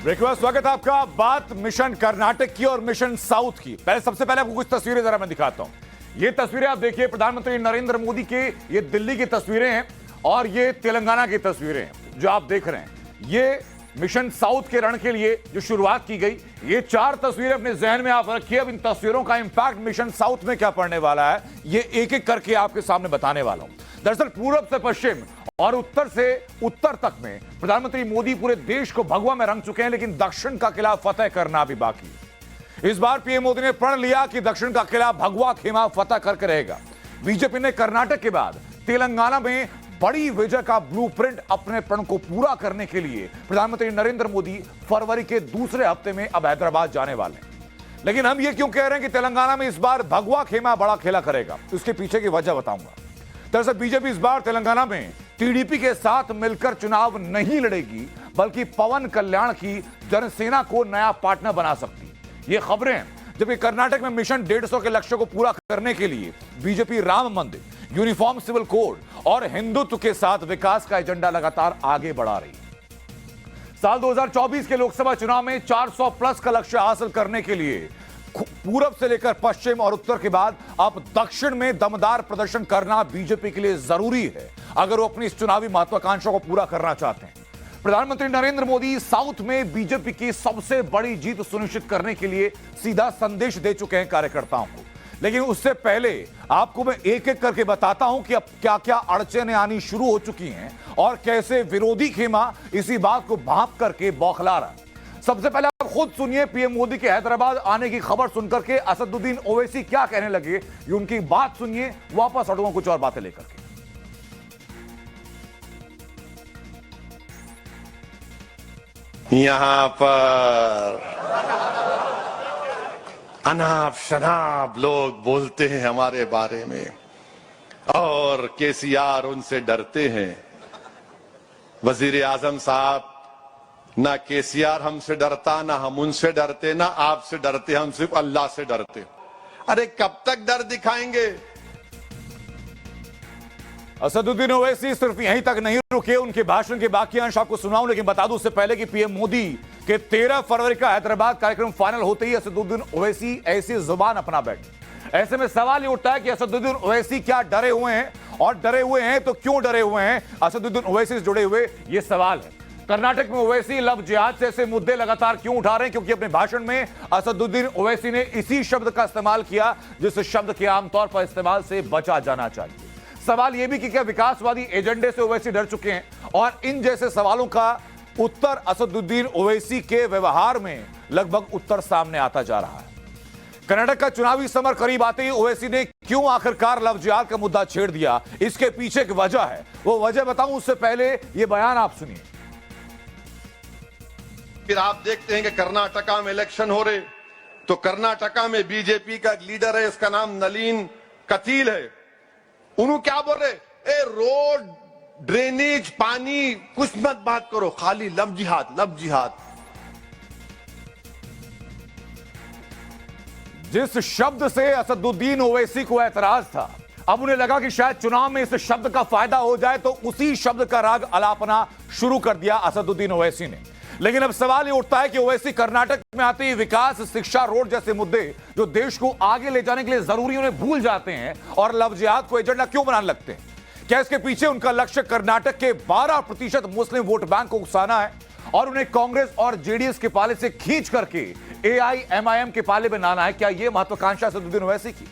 Breakfast स्वागत है आपका। बात मिशन कर्नाटक की और मिशन साउथ की। सबसे पहले आपको कुछ तस्वीरें जरा मैं दिखाता हूं। ये तस्वीरें आप देखिए, प्रधानमंत्री नरेंद्र मोदी के ये दिल्ली की तस्वीरें हैं और ये तेलंगाना की तस्वीरें हैं जो आप देख रहे हैं। ये मिशन साउथ के रण के लिए जो शुरुआत की गई, ये 4 तस्वीरें अपने जहन में आप रखिए। अब इन तस्वीरों का इंपैक्ट मिशन साउथ में क्या पड़ने वाला है, ये एक एक करके आपके सामने बताने वाला हूं। दरअसल पूरब से पश्चिम और उत्तर से उत्तर तक में प्रधानमंत्री मोदी पूरे देश को भगवा में रंग चुके हैं, लेकिन दक्षिण का किला फतेह करना भी बाकी है। इस बार पीएम मोदी ने प्रण लिया कि दक्षिण का किला भगवा खेमा फतेह करके रहेगा। बीजेपी ने कर्नाटक के बाद तेलंगाना में बड़ी विजय का ब्लूप्रिंट अपने प्रण को पूरा करने के लिए प्रधानमंत्री नरेंद्र मोदी फरवरी के दूसरे हफ्ते में अब हैदराबाद जाने वाले हैं। लेकिन हम ये क्यों कह रहे हैं कि तेलंगाना में इस बार भगवा खेमा बड़ा खेला करेगा, उसके पीछे की वजह बताऊंगा। दरअसल बीजेपी इस बार तेलंगाना में टीडीपी के साथ मिलकर चुनाव नहीं लड़ेगी, बल्कि पवन कल्याण की जनसेना को नया पार्टनर बना सकती है। ये खबरें हैं, जबकि कर्नाटक में मिशन 150 के लक्ष्य को पूरा करने के लिए बीजेपी राम मंदिर, यूनिफॉर्म सिविल कोड और हिंदुत्व के साथ विकास का एजेंडा लगातार आगे बढ़ा रही है। साल 2024 के लोकसभा चुनाव में 400 प्लस का लक्ष्य हासिल करने के लिए पूरब से लेकर पश्चिम और उत्तर के बाद अब दक्षिण में दमदार प्रदर्शन करना बीजेपी के लिए जरूरी है, अगर वो अपनी इस चुनावी महत्वाकांक्षा को पूरा करना चाहते हैं। प्रधानमंत्री नरेंद्र मोदी साउथ में बीजेपी की सबसे बड़ी जीत सुनिश्चित करने के लिए सीधा संदेश दे चुके हैं कार्यकर्ताओं को। लेकिन उससे पहले आपको मैं एक एक करके बताता हूं कि अब क्या क्या अड़चनें आनी शुरू हो चुकी हैं और कैसे विरोधी खेमा इसी बात को भांप करके बौखला रहा है। सबसे पहले आप खुद सुनिए पीएम मोदी के हैदराबाद आने की खबर सुनकर के असदुद्दीन ओवैसी क्या कहने लगे, ये उनकी बात सुनिए। वापस हटूंगा कुछ और बातें लेकर के। यहां पर अनाप शनाप लोग बोलते हैं हमारे बारे में और केसीआर उनसे डरते हैं। वजीर आजम साहब, ना केसीआर हमसे डरता, ना हम उनसे डरते, ना आपसे डरते, हम सिर्फ अल्लाह से डरते। अरे कब तक डर दिखाएंगे? असदुद्दीन ओवैसी सिर्फ यहीं तक नहीं रुके, उनके भाषण के बाकी अंश आपको सुनाऊं, लेकिन बता दूं उससे पहले कि पीएम मोदी के 13 फरवरी का हैदराबाद कार्यक्रम फाइनल होते ही असदुद्दीन ओवैसी ऐसी जुबान अपना बैठे। ऐसे में सवाल ये उठता है कि असदुद्दीन ओवैसी क्या डरे हुए हैं, और डरे हुए हैं तो क्यों डरे हुए हैं असदुद्दीन ओवैसी से जुड़े हुए, ये सवाल है। कर्नाटक में ओवैसी लव जिहाद जैसे मुद्दे लगातार क्यों उठा रहे हैं? क्योंकि अपने भाषण में असदुद्दीन ओवैसी ने इसी शब्द का इस्तेमाल किया जिस शब्द के आमतौर पर इस्तेमाल से बचा जाना चाहिए। सवाल यह भी कि क्या विकासवादी एजेंडे से ओवैसी डर चुके हैं, और इन जैसे सवालों का उत्तर असदुद्दीन ओवैसी के व्यवहार में लगभग उत्तर सामने आता जा रहा है। कर्नाटक का चुनावी समर करीब आते ही ओवैसी ने क्यों आखिरकार लव जिहाद का मुद्दा छेड़ दिया, इसके पीछे एक वजह है। वो वजह बताऊं उससे पहले ये बयान आप सुनिए। फिर आप देखते हैं कि कर्नाटका में इलेक्शन हो रहे, तो कर्नाटका में बीजेपी का एक लीडर है, इसका नाम नलीन कतील है। उन्होंने क्या बोल रहे, ए रोड, ड्रेनेज, पानी कुछ मत बात करो, खाली लव जिहाद, लव जिहाद। जिस शब्द से असदुद्दीन ओवैसी को ऐतराज था, अब उन्हें लगा कि शायद चुनाव में इस शब्द का फायदा हो जाए, तो उसी शब्द का राग अलापना शुरू कर दिया असदुद्दीन ओवैसी ने। लेकिन अब सवाल ये उठता है कि ओवैसी कर्नाटक में आते ही विकास, शिक्षा, रोड जैसे मुद्दे जो देश को आगे ले जाने के लिए जरूरी उन्हें भूल जाते हैं और लव जिहाद को एजेंडा क्यों बनाने लगते हैं? क्या इसके पीछे उनका लक्ष्य कर्नाटक के 12% मुस्लिम वोट बैंक को उकसाना है और उन्हें कांग्रेस और जेडीएस के पाले से खींच करके एआईएमआईएम के पाले में लाना है? क्या यह महत्वाकांक्षा असदुद्दीन ओवैसी की?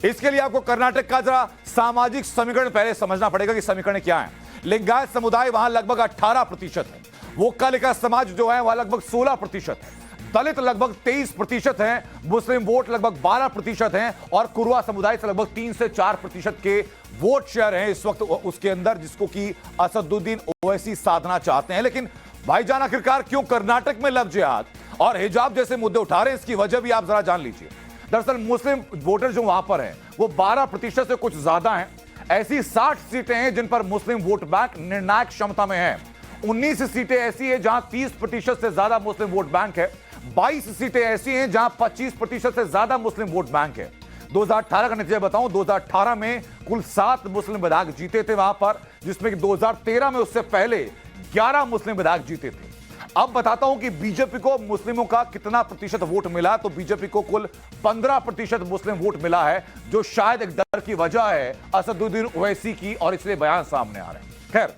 इसके लिए आपको कर्नाटक का जरा सामाजिक समीकरण पहले समझना पड़ेगा कि समीकरण क्या है। लिंगायत समुदाय वहां लगभग 18% है, वोक्कालिका समाज जो है वह लगभग 16% है, दलित लगभग 23% है, मुस्लिम वोट लगभग 12% हैं और कुरवा समुदाय से लगभग 3 से 4% के वोट शेयर हैं इस वक्त उसके अंदर, जिसको कि असदुद्दीन ओवैसी साधना चाहते हैं। लेकिन भाईजान, आखिरकार क्यों कर्नाटक में लव जिहाद और हिजाब जैसे मुद्दे उठा रहे हैं, इसकी वजह भी आप जरा जान लीजिए। दरअसल मुस्लिम वोटर जो वहां पर हैं वो 12% से कुछ ज्यादा हैं। ऐसी 60 सीटें हैं जिन पर मुस्लिम वोट बैंक निर्णायक क्षमता में है। 19 सीटें ऐसी हैं जहां 30% से ज्यादा मुस्लिम वोट बैंक है। 22 सीटें ऐसी हैं जहां 25% से ज्यादा मुस्लिम वोट बैंक है। 2018 का नतीजा बताऊं, 2018 में कुल 7 मुस्लिम विधायक जीते थे वहां पर, जिसमें कि 2013 में उससे पहले 11 मुस्लिम विधायक जीते थे। अब बताता हूं कि बीजेपी को मुस्लिमों का कितना प्रतिशत वोट मिला। तो बीजेपी को कुल 15% मुस्लिम वोट मिला है, जो शायद एक डर की वजह है असदुद्दीन ओवैसी की, और इसलिए बयान सामने आ रहे हैं। खैर,